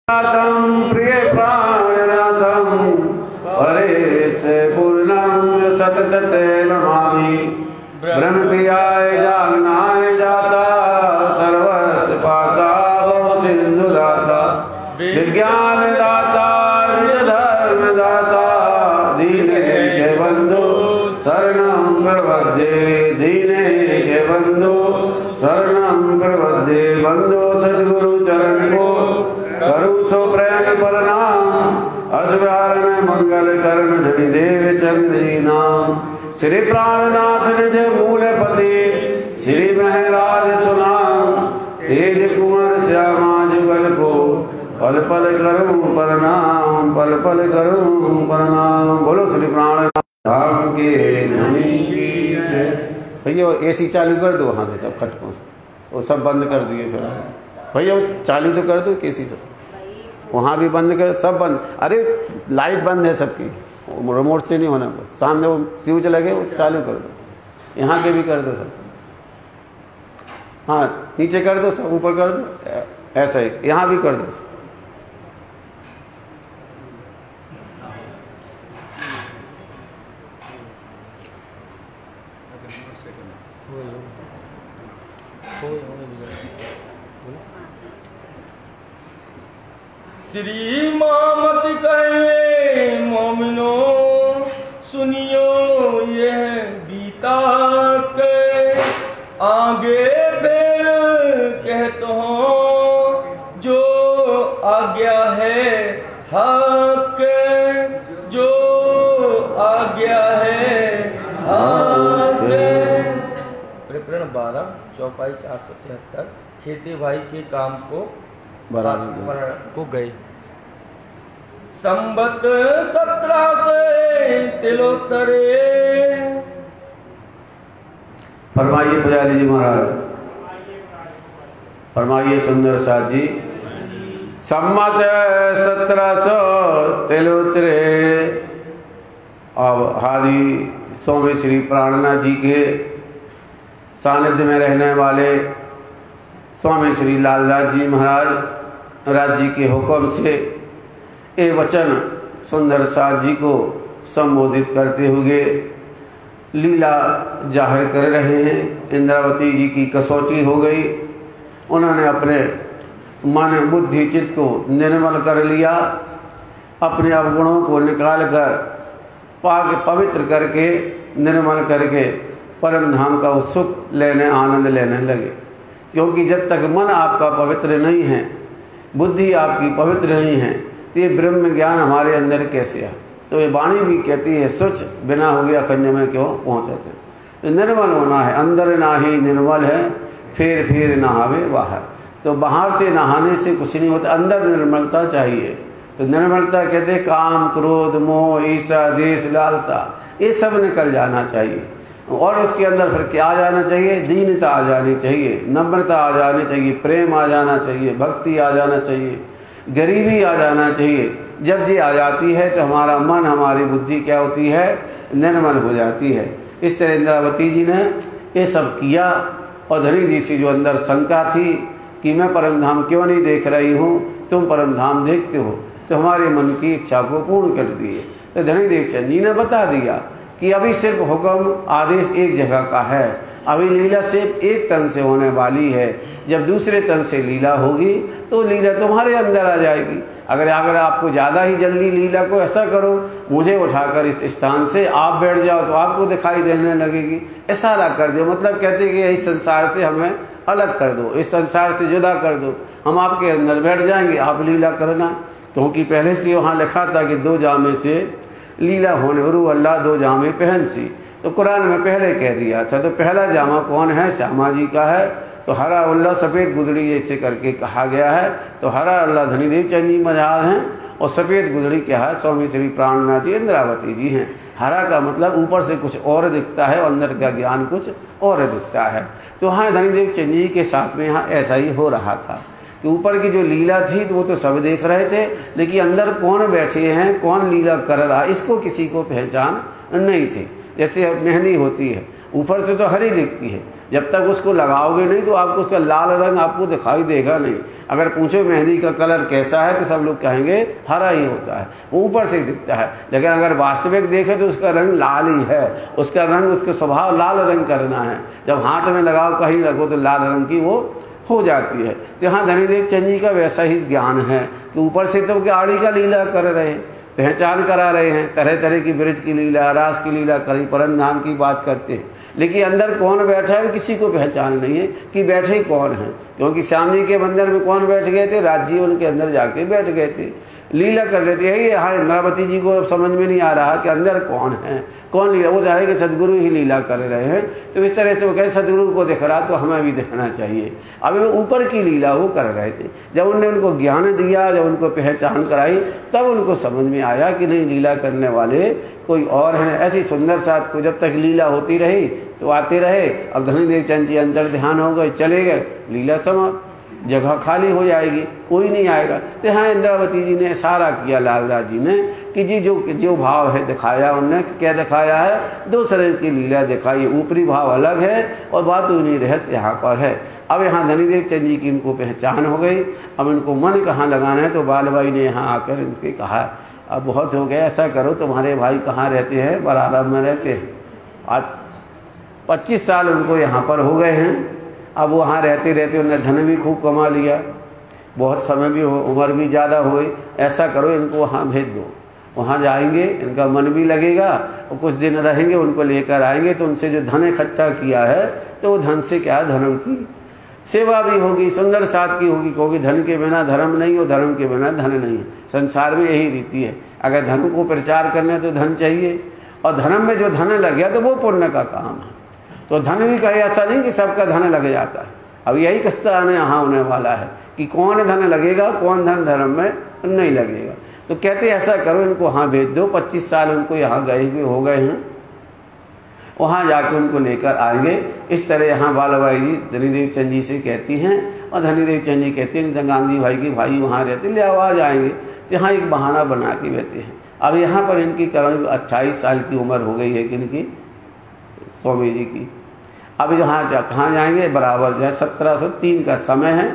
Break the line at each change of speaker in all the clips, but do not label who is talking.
प्रिय प्राणनाथं परेश पूर्णं सतत नमामि। ब्रह्म प्रियाय जागनाय जाता सर्वस्व पाता भव सिंधु दाता विज्ञान दाता धर्म दाता दीने के बंधु शरणं प्रपद्ये दीने के बंधु शरणं प्रपद्ये। बंधु सद्गुरु चरण को करू सो प्रेम प्रणाम असवारण मंगल करण धनि देव चंद्र जी नाम। श्री प्राणनाथ निज मूलपति श्री महराज सुनाम तेज कुंवर श्यामा जुगल को पल पल करूं प्रणाम पल पल करूं प्रणाम। बोलो श्री प्राणनाथ धाम के धनी की जय। भैया एसी चालू कर दो वहां से सब खटकों से, वो सब बंद कर दिए। फिर भैया चालू तो कर दो केसी सब, वहां भी बंद कर, सब बंद। अरे लाइट बंद है सबकी, रिमोट से नहीं होना, बस सामने वो स्विच लगे वो चालू कर दो। यहाँ के भी कर दो सब, हाँ नीचे कर दो सब, ऊपर कर दो, ऐसा ही यहाँ भी कर दो।
श्री मोहम्मद कहे मोमिनो सुनियो यह बीता के आगे फिर कहते हो जो आज्ञा है हक जो आज्ञा है हक। प्रकरण 12 चौपाई 473 खेती भाई के काम को को गए। संबत 17 से तिलोत्तरे।
फरमाइए पुजारी जी महाराज, फरमाइए सुंदर साथ जी। संमत 1700 तिलोत्तरे। अब हादी स्वामी श्री प्राणनाथ जी के सानिध्य में रहने वाले स्वामी श्री लालदास जी महाराज जी के हुक्म से ये वचन सुंदर साथ जी को संबोधित करते हुए लीला जाहिर कर रहे हैं। इंद्रावती जी की कसौटी हो गई, उन्होंने अपने मन बुद्धि चित्त को निर्मल कर लिया, अपने अवगुणों को निकाल कर पाक पवित्र करके निर्मल करके परम धाम का सुख लेने आनंद लेने लगे। क्योंकि जब तक मन आपका पवित्र नहीं है, बुद्धि आपकी पवित्र नहीं है, तो ये ब्रह्म ज्ञान हमारे अंदर कैसे है। तो ये वाणी भी कहती है शुच बिना हो गया खंड में क्यों पहुँचते। तो निर्मल होना है, अंदर नाही निर्मल है फिर नहावे बाहर। तो बाहर से नहाने से कुछ नहीं होता, अंदर निर्मलता चाहिए। तो निर्मलता कहते काम क्रोध मोह ईर्ष्या द्वेष लालसा ये सब निकल जाना चाहिए। और उसके अंदर फिर क्या आ जाना चाहिए, दीनता आ जानी चाहिए, नम्रता आ जानी चाहिए, प्रेम आ जाना चाहिए, भक्ति आ जाना चाहिए, गरीबी आ जाना चाहिए। जब ये आ जाती है तो हमारा मन हमारी बुद्धि क्या होती है, निर्मल हो जाती है। इस तरह इंद्रावती जी ने ये सब किया। और धनी जी से जो अंदर शंका थी कि मैं परम धाम क्यों नहीं देख रही हूँ, तुम परम धाम देखते हो, तो हमारे मन की इच्छा को पूर्ण कर दिए। तो धनी देव चंद जी ने बता दिया कि अभी सिर्फ हुक्म आदेश एक जगह का है, अभी लीला सिर्फ एक तन से होने वाली है। जब दूसरे तन से लीला होगी तो लीला तुम्हारे अंदर आ जाएगी। अगर आपको ज़्यादा ही जल्दी लीला को ऐसा करो, मुझे उठाकर इस स्थान से आप बैठ जाओ तो आपको दिखाई देने लगेगी, ऐसा ना कर दो। मतलब कहते कि इस संसार से हमें अलग कर दो, इस संसार से जुदा कर दो, हम आपके अंदर बैठ जाएंगे, आप लीला करना। क्योंकि पहले से वहाँ लिखा था कि 2 जामे से लीला होने रू अल्लाह 2 जामे पहन सी। तो कुरान में पहले कह दिया था। तो पहला जामा कौन है, श्यामा जी का है। तो हरा उल्ला सफ़ेद गुदड़ी ऐसे करके कहा गया है। तो हरा अल्लाह धनीदेव चंद जी महाराज हैं और सफ़ेद गुदड़ी क्या है, स्वामी श्री प्राणनाथ जी इंद्रावती जी हैं। हरा का मतलब ऊपर से कुछ और दिखता है, अंदर का ज्ञान कुछ और दिखता है। तो हाँ धनीदेव चंद जी के साथ में यहाँ ऐसा ही हो रहा था कि ऊपर की जो लीला थी तो वो तो सब देख रहे थे, लेकिन अंदर कौन बैठे हैं, कौन लीला कर रहा है, इसको किसी को पहचान नहीं थी। जैसे मेहंदी होती है, ऊपर से तो हरी दिखती है, जब तक उसको लगाओगे नहीं तो आपको उसका लाल रंग आपको दिखाई देगा नहीं। अगर पूछो मेहंदी का कलर कैसा है तो सब लोग कहेंगे हरा ही होता है, वो ऊपर से दिखता है। लेकिन अगर वास्तविक देखे तो उसका रंग लाल ही है, उसका रंग, उसका स्वभाव लाल रंग करना है। जब हाथ में लगाओ कहीं लगो तो लाल रंग की वो हो जाती है। तो यहाँ धनीदेव चंद जी का वैसा ही ज्ञान है कि ऊपर से तो आड़ी का लीला कर रहे हैं, पहचान करा रहे हैं, तरह तरह की ब्रज की लीला, रास की लीला, करी परमधाम की बात करते हैं, लेकिन अंदर कौन बैठा है किसी को पहचान नहीं है कि बैठे ही कौन है। क्योंकि श्याम जी के मंदिर में कौन बैठ गए थे? राज्य उनके अंदर जाके बैठ गए थे, लीला कर रहे थे। ये यहाँ इंद्रावती जी को अब समझ में नहीं आ रहा कि अंदर कौन है, कौन लीला, वो चाहे कि सदगुरु ही लीला कर रहे हैं। तो इस तरह से वो कहे सदगुरु को दिख रहा तो हमें भी दिखना चाहिए। अब वो ऊपर की लीला वो कर रहे थे। जब उन्होंने उनको ज्ञान दिया, जब उनको पहचान कराई, तब उनको समझ में आया कि नहीं, लीला करने वाले कोई और हैं। ऐसी सुंदर साथ को जब तक लीला होती रही तो आते रहे। अब धनीदेव चंद जी अंतर ध्यान हो गए, चले गए, लीला समाप्त, जगह खाली हो जाएगी, कोई नहीं आएगा। तो हाँ, इंद्रावती जी ने इशारा किया लालदास जी ने कि जी जो भाव है दिखाया, उनने क्या दिखाया है? दो शरीर की लीला दिखाई, ऊपरी भाव अलग है और बात उन्हीं रहस्य यहाँ पर है। अब यहाँ धनीदेव चंद जी की इनको पहचान हो गई। अब इनको मन कहाँ लगाना है तो बालबाई ने यहाँ आकर इनके कहा अब बहुत हो गया, ऐसा करो तुम्हारे भाई कहाँ रहते हैं? बरारब में रहते हैं। आज 25 साल उनको यहाँ पर हो गए हैं। अब वहाँ रहते रहते उन्होंने धन भी खूब कमा लिया, बहुत समय भी, उम्र भी ज़्यादा हो गई। ऐसा करो इनको वहाँ भेज दो, वहाँ जाएंगे, इनका मन भी लगेगा और कुछ दिन रहेंगे, उनको लेकर आएंगे तो उनसे जो धन इकट्ठा किया है तो वो धन से क्या, धर्म की सेवा भी होगी, सुंदर साथ की होगी। क्योंकि धन के बिना धर्म नहीं और धर्म के बिना धन नहीं है। संसार में यही रीति है, अगर धर्म को प्रचार करने तो धन चाहिए, और धर्म में जो धन लग गया तो वो पुण्य का काम है। तो धन भी कहे ऐसा नहीं कि सबका धन लग जाता है। अब यही किस्सा यहाँ होने वाला है कि कौन धन लगेगा, कौन धन धर्म में नहीं लगेगा। तो कहते ऐसा करो इनको वहाँ भेज दो। 25 साल उनको यहाँ गए हुए हो गए हैं, वहाँ जाके उनको लेकर आएंगे। इस तरह यहाँ बालाबाई जी धनीदेव चंद जी से कहती हैं और धनीदेव चंद जी कहते हैं गांधी भाई के भाई वहाँ रहते, ले आओ आ जाएंगे। तो यहाँ एक बहाना बना के बैठे हैं। अब यहाँ पर इनकी करीब 28 साल की उम्र हो गई है कि इनकी, स्वामी जी की। अब यहाँ कहाँ जाएंगे? बराबर जो है 1703 का समय है।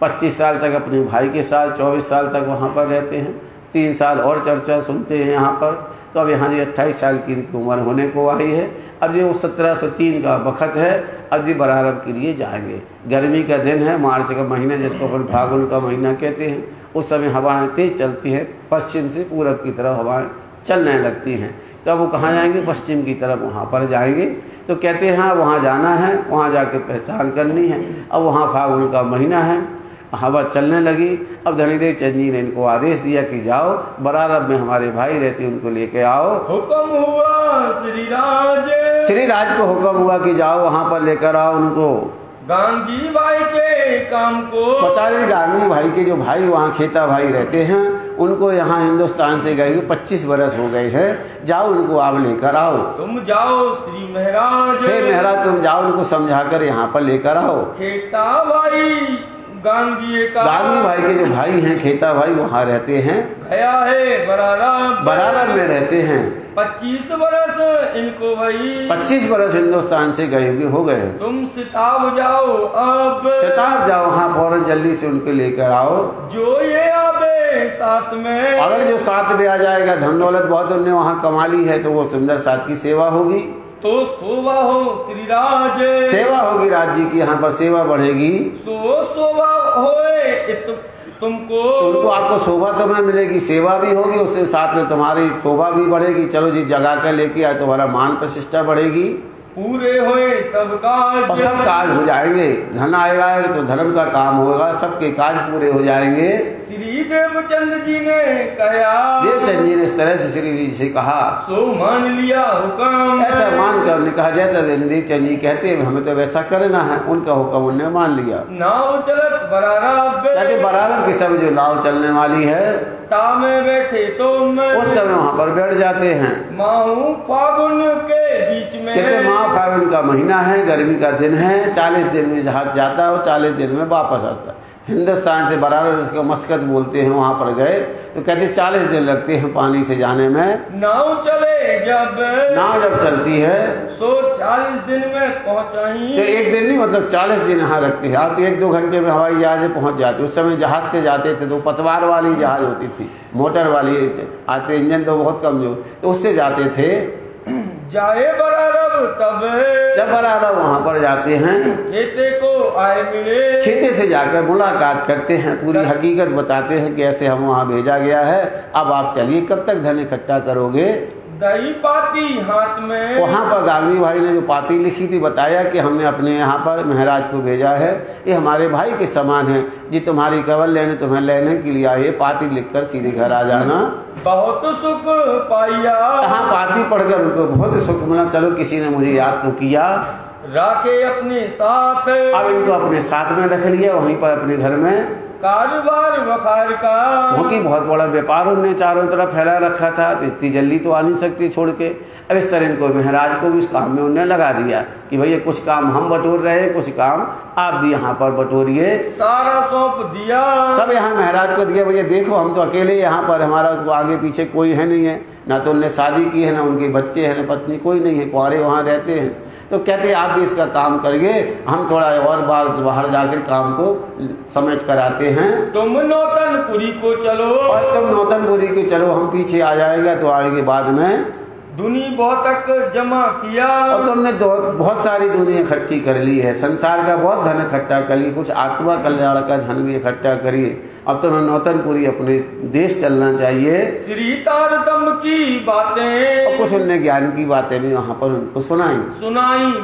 25 साल तक अपने भाई के साथ, 24 साल तक वहाँ पर रहते हैं। 3 साल और चर्चा सुनते हैं यहाँ पर। तो अब यहाँ जी 28 साल की इनकी उम्र होने को आई है। अब जो 1703 का वक्त है, अब जी बरारब के लिए जाएंगे। गर्मी का दिन है, मार्च का महीना जिसको अपन फागुन का महीना कहते हैं। उस समय हवाएं तेज चलती हैं, पश्चिम से पूरब की तरफ हवाएं चलने लगती हैं। तो अब वो कहाँ जाएंगे? पश्चिम की तरफ वहाँ पर जाएंगे। तो कहते हैं हाँ वहाँ जाना है, वहाँ जाके पहचान करनी है। अब वहाँ फागुन का महीना है, हवा चलने लगी। अब धनीदेव चंद जी ने इनको आदेश दिया कि जाओ, बरारब में हमारे भाई रहते उनको लेके आओ।
हुक्म हुआ श्री राज
को हुक्म हुआ कि जाओ वहाँ पर लेकर आओ उनको।
गांधी भाई के काम को
पता नहीं, गांधी भाई के जो भाई वहाँ खेता भाई रहते हैं उनको यहाँ हिंदुस्तान से गए 25 बरस हो गए हैं। जाओ उनको आप लेकर आओ।
तुम जाओ श्री महाराज,
हे महाराज तुम जाओ उनको समझाकर यहाँ पर लेकर आओ।
खेता भाई गांधी
भाई के जो भाई हैं खेता भाई वहाँ रहते हैं,
गया है
बरारब में रहते हैं।
25 बरस इनको भाई,
25 बरस हिंदुस्तान से गए हुए हो गए।
तुम सिताब जाओ, अब
सिताब जाओ वहाँ फौरन जल्दी से उनके लेकर आओ।
जो ये आवे साथ में,
अगर जो साथ में आ जाएगा, धन दौलत बहुत उन्होंने वहाँ कमा ली है तो वो सुंदर साथ की सेवा होगी,
तो शोभा हो श्री राज,
सेवा होगी राज्य की, यहाँ पर सेवा बढ़ेगी।
शोभा होए तुमको,
उनको आपको शोभा तो में मिलेगी, सेवा भी होगी, उससे साथ में तुम्हारी शोभा भी बढ़ेगी। चलो जी जगा कर लेके आए, तुम्हारा मान प्रतिष्ठा बढ़ेगी,
पूरे होए सब काज,
और सब काज हो जाएंगे। धन आएगा तो धर्म का काम होगा, सबके काज पूरे हो जाएंगे।
श्री देवचंद जी ने कहा,
देवचंद जी ने इस तरह से श्री जी से कहा,
सो मान लिया हुक्म,
ऐसा मान कर उन्होंने कहा जैसा देवचंद जी कहते हैं हमें तो वैसा करना है। उनका हुक्म उन्होंने मान लिया।
नाव चलत बरारब,
कहते बरारब के समय जो नाव चलने वाली है
में बैठे तुम,
उस समय वहाँ पर बैठ जाते हैं।
माहू फागुन के बीच में,
कहते माह फागुन का महीना है, गर्मी का दिन है, 40 दिन में जहाज जाता है और 40 दिन में वापस आता हिंदुस्तान से बनारस को मस्कत बोलते हैं, वहाँ पर गए तो कहते 40 दिन लगते हैं पानी से जाने में।
नाव जब
चलती है
सो 40 दिन में पहुँचाई।
तो एक दिन नहीं, मतलब 40 दिन यहाँ रखते हैं। आप तो 1-2 घंटे में हवाई जहाज से पहुँच जाते। उस समय जहाज से जाते थे तो पतवार वाली जहाज होती थी, मोटर वाली आते, इंजन तो बहुत कमजोर, तो उससे जाते थे।
जाए बरारब तब
जब बराबर वहाँ पर जाते हैं,
खेते को आए मिले,
खेते से जाकर मुलाकात करते हैं, पूरी हकीकत बताते हैं कि ऐसे हम वहाँ भेजा गया है, अब आप चलिए, कब तक धन इकट्ठा करोगे।
दही पाती हाथ में।
वहाँ पर गांधी भाई ने जो पाती लिखी थी बताया कि हमने अपने यहाँ पर महाराज को भेजा है, ये हमारे भाई के समान है जी, तुम्हारी कवल लेने तुम्हें लेने के लिए आए, पाती लिखकर सीधे घर आ जाना।
बहुत सुख पाया।
हाँ, पाती पढ़कर उनको बहुत सुख मिला, चलो किसी ने मुझे याद तो किया,
राखे अपने साथ।
अब इनको अपने साथ में रख लिया, वहीं पर अपने घर में
कारोबार वखार का,
क्योंकि बहुत बड़ा व्यापार उन्होंने चारों तरफ फैला रखा था, तो इतनी जल्दी तो आ नहीं सकती छोड़ के। अब इस तरह इनको महाराज को भी इस काम में उन्होंने लगा दिया कि भैया कुछ काम हम बटोर रहे हैं, कुछ काम आप भी यहाँ पर बटोरिए।
सारा सौंप दिया,
सब यहाँ महाराज को दिया। भैया देखो हम तो अकेले यहाँ पर, हमारा तो आगे पीछे कोई है नहीं है, ना तो उनने शादी की है, ना उनके बच्चे हैं, ना पत्नी, कोई नहीं है, कुंवारे वहाँ रहते हैं। तो कहते आप भी इसका काम करिए, हम थोड़ा और बार बाहर जाकर काम को समेट कर आते हैं।
तुम नौतनपुरी को चलो,
और तुम नौतनपुरी को चलो, हम पीछे आ जाएगा, तो आएंगे बाद में।
दुनी बहुत तक जमा किया,
और तुमने बहुत सारी दुनिया इकट्ठी कर ली है, संसार का बहुत धन इकट्ठा कर ली, कुछ आत्मा कल्याण का धन भी इकट्ठा करिए। अब तुम्हें नौतनपुरी अपने देश चलना चाहिए।
श्री तारतम की बातें,
और कुछ उनने ज्ञान की बातें भी वहाँ पर उनको सुनाई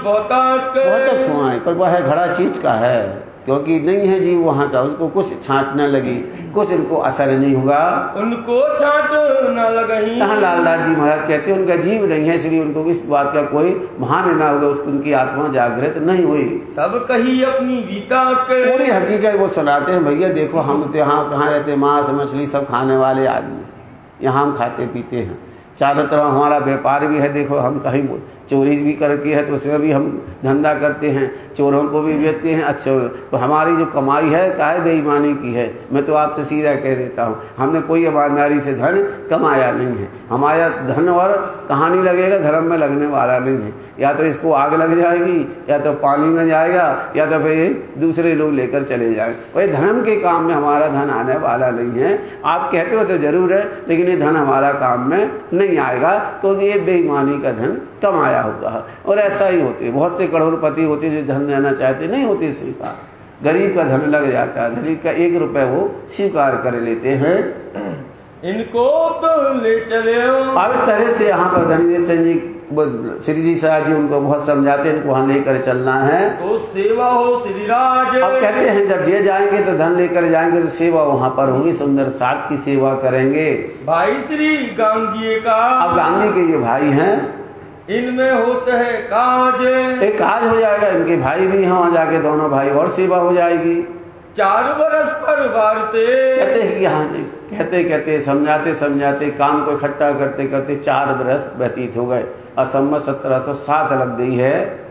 बहुत तक सुनाई, पर वह घड़ा चीट का है, क्योंकि नहीं है जीव वहाँ का, उसको कुछ छांटने लगी, कुछ इनको असर नहीं हुआ,
उनको छांट न लगी।
कहाँ लालदास जी महाराज कहते हैं उनका जीव नहीं है, इसलिए उनको इस बात का कोई भान न होगा, उसकी उनकी आत्मा जागृत नहीं हुई।
सब कही अपनी गीता के,
पूरी हकीकत वो सुनाते हैं। भैया देखो हम तो यहाँ कहाँ रहते, मांस मछली सब खाने वाले आदमी, यहाँ हम खाते पीते हैं, चारों तरफ हमारा व्यापार भी है। देखो हम कहीं चोरी भी करके है तो उसमें भी हम धंधा करते हैं, चोरों को भी बेचते हैं। अच्छा, तो हमारी जो कमाई है काहे बेईमानी की है। मैं तो आपसे सीधा कह देता हूँ, हमने कोई ईमानदारी से धन कमाया नहीं है। हमारा धन और कहानी लगेगा, धर्म में लगने वाला नहीं है। या तो इसको आग लग जाएगी, या तो पानी में जाएगा, या तो फिर दूसरे लोग लेकर चले जाएंगे। वही धर्म के काम में हमारा धन आने वाला नहीं है। आप कहते हो तो जरूर है, लेकिन ये धन हमारा काम में नहीं आएगा, क्योंकि ये बेईमानी का धन कमाया होगा। और ऐसा ही होते, बहुत से करोड़पति होते जो धन देना चाहते नहीं होते स्वीकार, गरीब का धन लग जाता है, गरीब का 1 रुपए वो स्वीकार कर लेते हैं।
इनको तो ले चले।
अब इस तरह से यहाँ पर धनीदेव चंद जी श्री जी साहब जी उनको बहुत समझाते हैं, इनको वहाँ लेकर चलना है
तो सेवा हो श्री राज।
अब कहते हैं जब ये जाएंगे तो धन लेकर जाएंगे तो सेवा वहाँ पर होगी, सुंदर साथ की सेवा करेंगे।
भाई श्री गांधी का,
अब गांधी के ये भाई हैं,
इनमें होते है काज,
एक काज हो जाएगा, इनके भाई भी हैं, वहाँ जाके दोनों भाई और सेवा हो जाएगी।
4 बरस पर वारते,
कहते समझाते काम को इकट्ठा करते करते 4 बरस व्यतीत हो गए और संवत 1707 लग गई है।